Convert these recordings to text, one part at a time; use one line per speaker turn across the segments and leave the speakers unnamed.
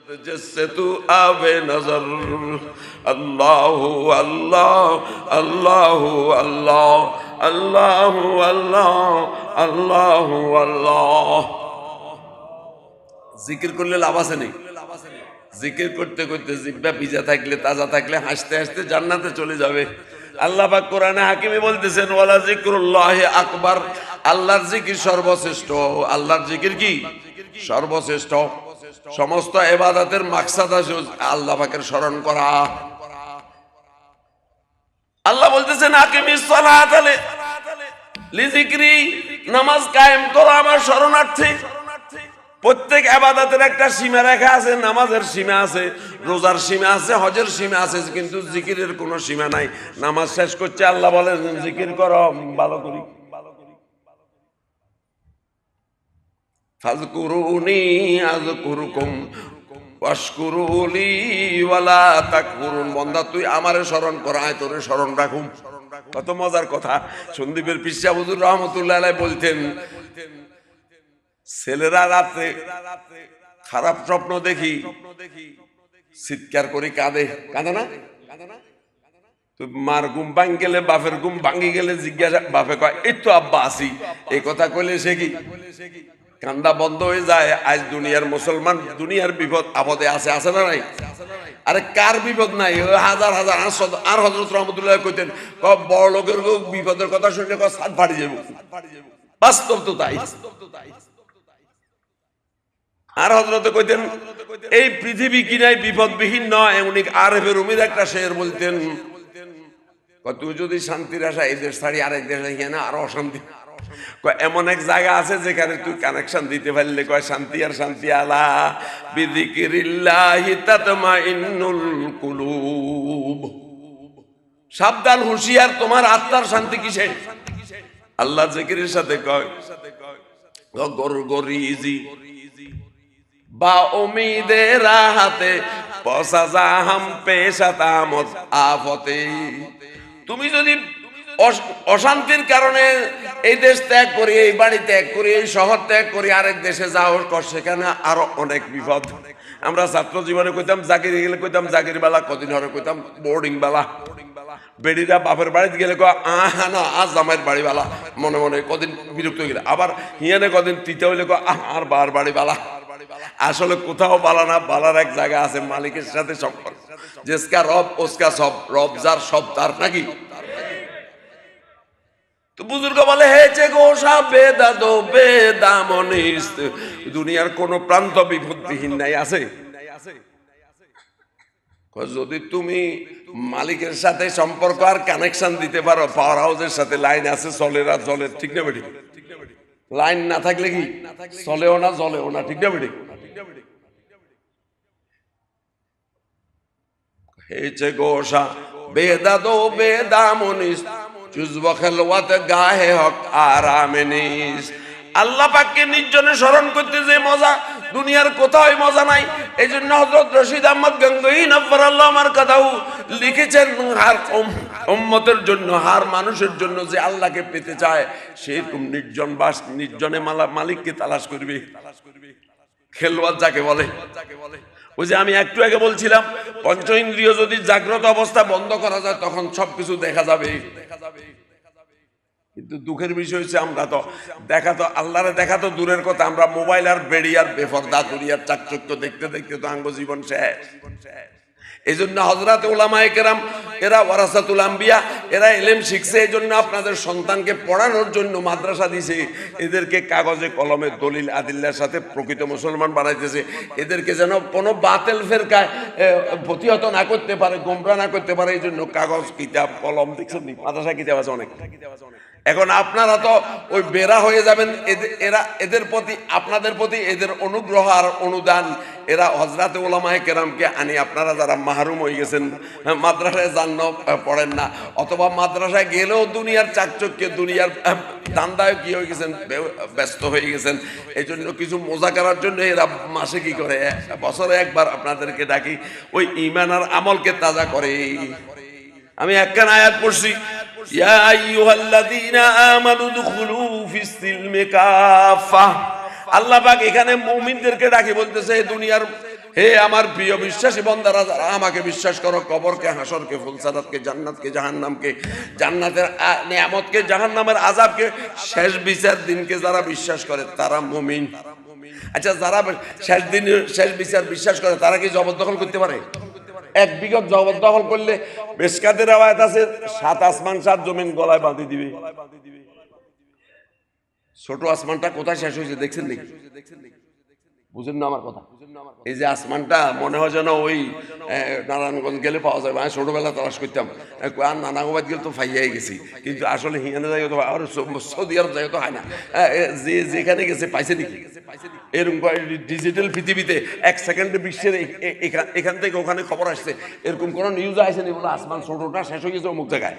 जिससे तू आवे नजर अल्लाह अल्लाह अल्लाह अल्लाह अल्लाह अल्लाह अल्लाह अल्लाह। জিকির করলে লাভ আছে নেই? জিকির করতে করতে জিহ্বা ভিজা থাকলে তাজা থাকলে হাসতে হাসতে জান্নাতে চলে যাবে। আল্লাহ পাক কোরআনে হাকিমে বলতেছেন ওয়ালা যিকরুল্লাহি আকবার, আল্লাহর জিকির সর্বশ্রেষ্ঠ। আল্লাহর জিকির কি সর্বশ্রেষ্ঠ। সমস্ত ইবাদতের মাকসাদ আছে আল্লাহ পাকের স্মরণ করা। আল্লাহ বলতেছেন আকিমিস সালাত লিযিকরি, নামাজ কায়েম করো আমার শরণার্থে। প্রত্যেক ইবাদতের একটা সীমা রেখা আছে, নামাজের সীমা আছে, রোজার সীমা আছে, হজের সীমা আছে, কিন্তু জিকিরের কোনো সীমা নাই। নামাজ শেষ করছে আল্লাহ বলেন জিকির করো ভালো করি। ফাযকুরুনি আযকুরুকুম ওয়াশকুরুলি ওয়ালা তাকফুরুন। বান্দা তুই আমারে স্মরণ কর, আয় তোরে স্মরণ রাখুম। কত মজার কথা। সন্দীপের পীর সাহেব হুজুর রাহমাতুল্লাহ আলাইহি বলতেন ছেলেরা রাতে খারাপ স্বপ্ন দেখি চিৎকার করে কাঁদে, কাঁদে না? মার ঘুম ভাঙি গেলে বাপের ঘুম ভাঙি গেলে জিজ্ঞাসা, বাপে কয় এই তো আব্বা আসি, এই কথা কইলে সে কি কান্দা বন্ধ হয়ে যায়। আজ দুনিয়ার মুসলমান দুনিয়ার বিপদ আপদে আছে, আছে না নাই? আরে কার বিপদ নাই? হাজার হাজার আর হযরত রাহমাতুল্লাহ কইতেন বড় লোকের বিপদের কথা শুনলে ছাদ ফাটি যাবে। বাস্তব তো তাই। আর হযরত কইতেন এই পৃথিবী কি নাই বিপদবিহীন নয়। উনি আরেফে রুমির একটা শের বলতেন তুই যদি শান্তির আশা এই দেশ ছাড়ি আরেক দেশে গিয়ে না আরো অশান্তি। এমন এক জায়গা আছে যেখানে তুই কানেকশন দিতে পারলে কয় শান্তি আর শান্তি। আলা বিযিকিরিল্লাহি তাতমাইন্নুল কুলুব। সাবধান, হুঁশিয়ার, তোমার আত্মার শান্তি কিসে? আল্লাহ জিকিরের সাথে কয় গরগরিজি বা উমিদে রাহাতে পসা জাহাম পেশাতামত আফতে। তুমি যদি অশান্তির কারণে এই দেশ ত্যাগ করি, এই বাড়ি ত্যাগ করি, এই শহর ত্যাগ করি, আরেক দেশে যাও, সেখানে আরো অনেক বিপদ। আমরা ছাত্র জীবনে কইতাম জাকির গেলে কইতাম জাকির বেলা, কদিন হরে কইতাম বোর্ডিং বেলা। বেডিরা বাপের বাড়িতে গেলে না আজ জামাইয়ের বাড়ি বালা, মনে মনে কদিন বিরক্ত হয়ে গেলে আবার হিয়ানে কদিন তৃতীয় হইলে আর বার বাড়ি বালা। আসলে কোথাও বালা না, বালার এক জায়গা আছে মালিকের সাথে সম্পর্ক। জিসকা রব উসকা সব, রব যার সব তার, নাকি? তো বুজুর্গ বলে হেছে গোসা বেদাদো বেদামনিস, দুনিয়ার কোন প্রান্ত বিপদবিহীন নাই, আছে? যদি তুমি মালিকের সাথে সম্পর্ক আর কানেকশন দিতে পারো, পাওয়ার হাউসের সাথে লাইন আছে, চলে না চলে, ঠিক না বেটি? লাইন না থাকলে কি চলেও না জ্বলেও না, ঠিক না বেটি? হেছে গোসা বেদাদো বেদামনিস জুজবা খেলওয়াতে গাহে হক আরামেনিস। আল্লাহ পাককে নির্জনে স্মরণ করতে যে মজা, দুনিয়ার কোথাও মজা নাই। এই জন্য হযরত রশিদ আহমদ গঙ্গোহী নব্বরাল্লাহু মারকাদাহু লিখেছেন হার উম্মতের জন্য, হার মানুষের জন্য যে আল্লাহকে পেতে চায় সেরকম নির্জন বাস, নির্জনে মালিককে তালাশ করবে। খেলওয়াত যাকে বলে, ওই যে আমি একটু আগে বলছিলাম পঞ্চ ইন্দ্রিয় যদি জাগ্রত অবস্থা বন্ধ করা যায় তখন সবকিছু দেখা যাবে। কিন্তু দুঃখের বিষয় হচ্ছে আমরা তো দেখা তো আল্লাহরে দেখা তো দূরের কথা, আমরা মোবাইল আর বেড়ি আর বেপরদা দুনিয়ার চাকচক্য দেখতে দেখতে তো আঙ্গ জীবন শেষ। এই জন্য হযরত উলামায়ে কেরাম এরা ওয়ারাসাতুল আম্বিয়া, এরা ইলম শিখছে। এই জন্য আপনাদের সন্তানকে পড়ানোর জন্য মাদ্রাসা দিছে, এদেরকে কাগজে কলমে দলিল আদিল্লার সাথে প্রকৃত মুসলমান বানাইতেছে। এদেরকে যেন কোনো বাতিল ফেরকায় প্রতিহত না করতে পারে, গোমরা না করতে পারে। এই জন্য কাগজ কিতাব কলম দেখছেন, মাদ্রাসা কিতাব আছে অনেক। এখন আপনারা তো ওই বেরা হয়ে যাবেন। এরা এদের প্রতি, আপনাদের প্রতি এদের অনুগ্রহ আর অনুদান, এরা হযরত উলামায়ে কেরামকে আনি আপনারা যারা মাহরুম হয়ে গেছেন, মাদ্রাসায় যান না, পড়েন না, অথবা মাদ্রাসায় গেলেও দুনিয়ার চাকচক্যে দুনিয়ার দান্দায় কি হয়ে গেছেন, ব্যস্ত হয়ে গেছেন। এই জন্য কিছু মজা করার জন্য এরা মাসে কি করে, বছরে একবার আপনাদেরকে ডাকি, ওই ঈমান আর আমলকে তাজা করে। আমি একখানা আয়াত পড়ছি, ইয়া আইয়ুহাল্লাযীনা আমানু দুখুলু ফিস-সিলমি কাফা। আল্লাহ পাক এখানে মুমিনদেরকে ডাকি বলতেছে দুনিয়ার হে আমার প্রিয় বিশ্বাসী বান্দারা, যারা আমাকে বিশ্বাস করো, কবরকে, হাসরকে, ফুলসারাতকে, জান্নাতকে, জাহান্নামকে, জান্নাতের নিয়ামতকে, জাহান্নামের আযাবকে, শেষ বিচার দিনকে যারা বিশ্বাস করে তারা মুমিন। আচ্ছা, যারা শেষ বিচার বিশ্বাস করে তারা কি জবরদখল করতে পারে? এক বিঘত জবরদখল করলে বেশকাতের রওয়ায়াত আছে 7 আসমান 7 জমিন গলায় বাঁধি দিবে। ছোট আসমানটা কোথায় শেষ হয়েছে দেখছেন নাকি? বুঝেন না আমার কথা? এই যে আসমানটা মনে হয় যেন ওই নারায়ণগঞ্জ গেলে পাওয়া যায়। আমি ছোটবেলা তালাশ করতাম, আর নানাগোবাদ গেলে তো ফাইয়াই গেছি, কিন্তু আসলে হিয়ানে যাই তো আর সৌদি আরব যাই তো হয় না। যে যেখানে গেছে পাইছে নাকি? এরকম ডিজিটাল পৃথিবীতে 1 সেকেন্ডে বিশ্বের এখান থেকে ওখানে খবর আসছে, এরকম কোন নিউজ আসে নি বলে আসমান ছোটটা শেষ হয়ে গেছে অমুক জায়গায়।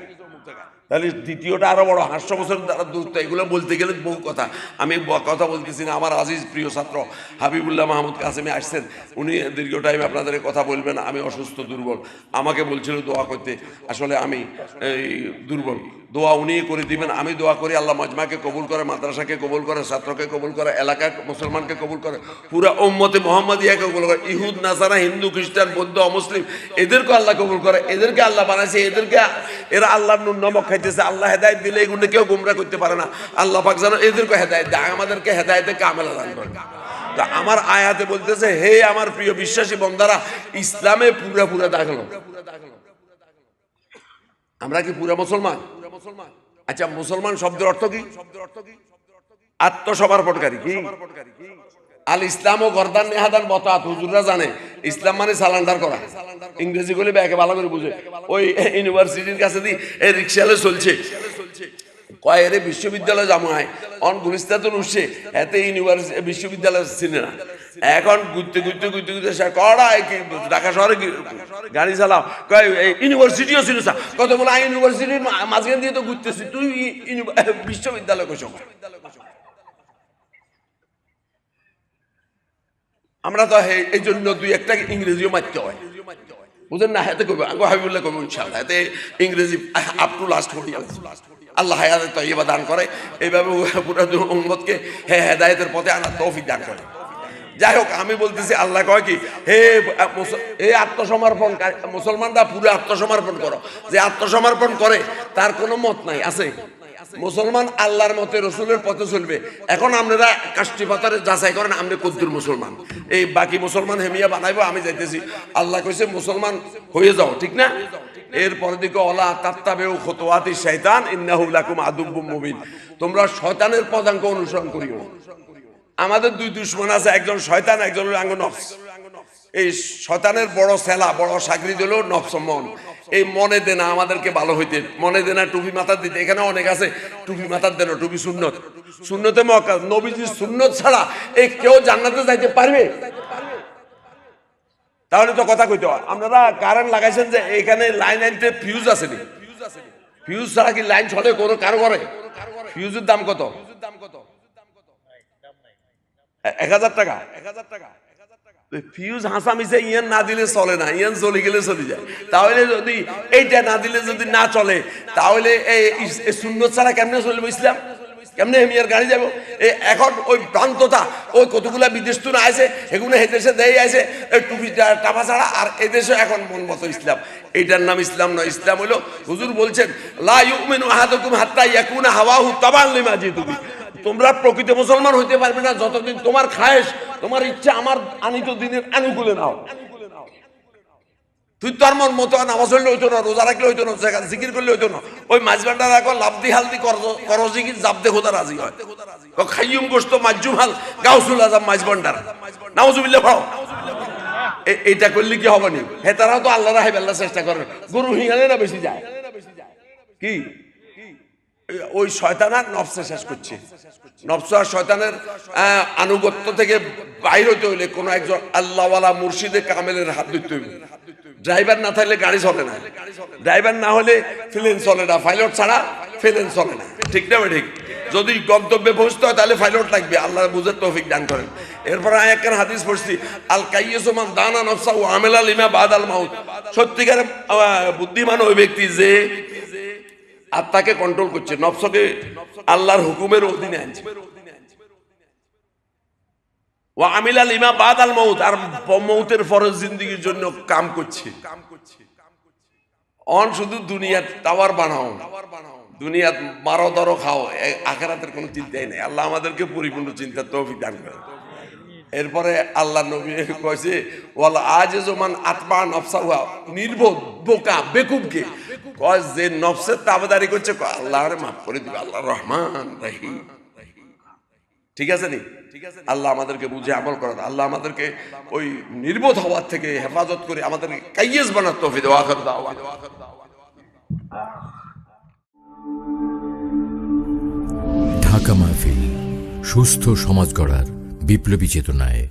তাহলে দ্বিতীয়টা আরো বড়, 800 বছর দ্বারা দূরত্ব। এগুলো বলতে গেলে বহু কথা, আমি কথা বলতেছি না। আমার আজিজ প্রিয় ছাত্র হাবিবুল্লাহ মাহমুদ কাসেমি আসছেন, উনি দীর্ঘ টাইম আপনাদের কথা বলবেন। আমি অসুস্থ, দুর্বল, আমাকে বলছিল দোয়া করতে। আসলে আমি এই দুর্বল, দোয়া উনি করে দিবেন। আমি দোয়া করি আল্লাহ মাজমাকে কবুল করে, মাদ্রাসাকে কবুল করে, ছাত্রকে কবুল করে, এলাকার মুসলমানকে কবুল করে, পুরা উম্মতে মুহাম্মাদিয়াকে কবুল করে, ইহুদ নাসারা, হিন্দু খ্রিস্টান বৌদ্ধ অমুসলিম এদেরকে আল্লাহ কবুল করে। এদেরকে আল্লাহ বানাইছে, এরা আল্লাহর নূর নমক খাইতেছে। আল্লাহ হেদায়েত দিলে এগুলো কেউ গুমরা করতে পারে না। আল্লাহ পাক যেন এদেরকে হেদায়েত দেয়, আমাদেরকে হেদায়েতে কামেলা দান করে। তা আমার আয়াতে বলতেছে, হে আমার প্রিয় বিশ্বাসী বান্দারা, ইসলামে পুরা দাখিল। আমরা কি পুরা মুসলমান? আচ্ছা, মুসলমান শব্দের অর্থ কি? আত্মসমর্পণকারী। কি আল ইসলাম ও গর্দান নেহাদান বতাত, হুজুররা জানে ইসলাম মানে সালান্ডার করা। ইংরেজি গুলি ব্যাকে ভালো করে বুঝে। ওই ইউনিভার্সিটির কাছে দি এই রিক্সালে চলছে, কয় এর বিশ্ববিদ্যালয় জামায় অন গুলিস্তাতুন উঠছে, এতে ইউনিভার্সিটি বিশ্ববিদ্যালয় চিনে না। এখন ঘুরতে ঢাকা শহরে গাড়ি চালাও, কয় ইউনিভার্সিটিও ছিল স্যার। কত বলে ইউনিভার্সিটির মাঝখান দিয়ে তো ঘুরতেছি, তুই বিশ্ববিদ্যালয় কইছ। আমরা তো এই জন্য দুই একটা ইংরেজিও মারতে হয়, বুঝেন না? হাতে করবো আগে হাবিবুল্লাহ করবো ইনশাআল্লাহ। হাতে ইংরেজি আপ টু লাস্ট 40 ইয়ার্স আল্লাহ হায়াতে তয়্যিবা দান করে। এইভাবে পুরো উম্মতকে হেদায়েতের পথে আনার তৌফিক দান করে। যাই হোক, আমি বলতেছি আল্লাহ কয় কি, হে আত্মসমর্পণ, মুসলমানরা পুরো আত্মসমর্পণ করো। যে আত্মসমর্পণ করে তার কোনো মত নাই আছে। মুসলমান আল্লাহর মতে, রসুলের পথে চলবে। এখন আপনারা কাষ্টি পাতারে যাচাই করেন আপনি কদ্দুর মুসলমান। এই বাকি মুসলমান হেমিয়া বানাইবো, আমি যাইতেছি। আল্লাহ কইছে মুসলমান হয়ে যাও, ঠিক না? এরপর দিকে ওলা তাত্তাবিউ খুতুওয়াতি শাইতান ইন্নাহু লাকুম আদুব্বুম মুবিন, তোমরা শয়তানের পদাঙ্ক অনুসরণ করিও। আমাদের দুই দুশমন আছে, একজন শয়তান, একজন হলো নফস। এই শয়তানের বড় সেলা, বড় সাগরি দিল নফস, মন। এই মনে দেনা আমাদেরকে ভালো হইতে, মনে দেনা টুপি মাথার দিতে। এখানে অনেক আছে টুপি মাথার দেনা, টুপি সুন্নত, সুন্নতে মক্কা, নবীজির সুন্নত ছাড়া এই কেউ জান্নাতে যাইতে পারবে? তাহলে তো কথা কইতে হয়। আপনারা কারেন্ট লাগাইছেন যে এখানে লাইন আনতে ফিউজ আছে নি? ফিউজ ছাড়া কি লাইন চলে কোনো কারো ঘরে? ফিউজের দাম কত? 1000 টাকা। ফিউজ হাসা মিশে ইয়ান না দিলে চলে না, ইয়ান চলে গেলে চলে যায়। তাহলে যদি এইটা না দিলে যদি না চলে, তাহলে এই সুন্নত ছাড়া কেমনে চলবে ইসলাম? কেমনে হেমিয়ার গাড়ি যাবো? এখন ওই ভ্রান্ততা, ওই কতগুলা বিদেশ তো না আছে, এগুলো এই দেশে দেয় আছে টুপি টাপা ছাড়া। আর এই দেশে এখন মন মতো ইসলাম, এইটার নাম ইসলাম নয়। ইসলাম হলো, হুজুর বলছেন লা ইউমিনু আহাদুকুম হাত্তা ইয়াকুনা হাওয়াহু তাবান লিমা জিতু বিহি। তোমরা প্রকৃত মুসলমান হইতে পারবে না যতদিন তোমার খায়েশ, তোমার ইচ্ছা আমার আনিত দিনের আনুকূলে নাও। তুই তোর মন মতো নামাজ হইলে হইতো না, রোজা রাখলে হইতো না, জিকির করলে হইতো না। ওই মাঝবান্ডা রাখো, লাভদি হালদি করো জিকির, জাবদে খোদা রাজি হয়। খাইয়ুম গোস্ত মাজুম হাল গাউসুল আজম মাঝবান্ডার নাউজুবিল্লাহ ভাও। এইটা করলে কি হবে নি? হে তারাও তো আল্লাহ রাহে বেল্লা চেষ্টা করে, গরু হিঙালে না বেশি যায়। কি ওই শয়তান আর নফসে শেষ করছে। নফস আর শয়তানের আনুগত্য থেকে বাইর হইতে হইলে কোন একজন আল্লাহওয়ালা মুর্শিদে কামেলের হাত ধরতে হইবে। ড্রাইভার না থাকলে গাড়ি চলে না, ড্রাইভার না হলে প্লেন চলে না, পাইলট ছাড়া প্লেন চলে না, ঠিক না? ঠিক। যদি গন্তব্যে পৌঁছতে হয় তাহলে পাইলট লাগবে। আল্লাহ বুঝে তৌফিক দান করেন। এরপর একটা হাদিস পড়ছি, আল কাইয়্যিসু মান দানা নাফসাহু আমিলা লিমা বাদাল মাউত। সত্যিকারের বুদ্ধিমান ওই ব্যক্তি যে আত্মাকে কন্ট্রোল করছে, নফসকে আল্লাহর হুকুমের অধীনে আনছে। ও আমিলা লিমা বাদাল মউত, আর মউতের ফরজ জিন্দেগির জন্য কাম করছে। অন শুধু দুনিয়ার টাওয়ার বানাও, দুনিয়াত মারো ধরো খাও, আখিরাতের কোনো চিন্তাই নেই। আল্লাহ আমাদেরকে পরিপূর্ণ চিন্তার তৌফিক দান করেন। এরপরে আল্লাহ নবী কইছে ওয়াল আজিজু মান আতবা নফসাহু, নির্বোধ বোকা বেকুবকে কয় যে নফসের তাবেদারি করছে, আল্লাহরে মাফ করে দিবে, আল্লাহ রহমান রহিম। ঠিক আছে নি? আল্লাহ আমাদেরকে বুঝে আমল করার, আল্লাহ আমাদেরকে ওই নির্বোধ হওয়ার থেকে হেফাজত করে আমাদেরকে কাইয়েস বানার তৌফিক দাও। আখির দাওয়া।
ঢাকা মাহফিল, সুস্থ সমাজ গড়ার বিপ্লবী চেতনায়।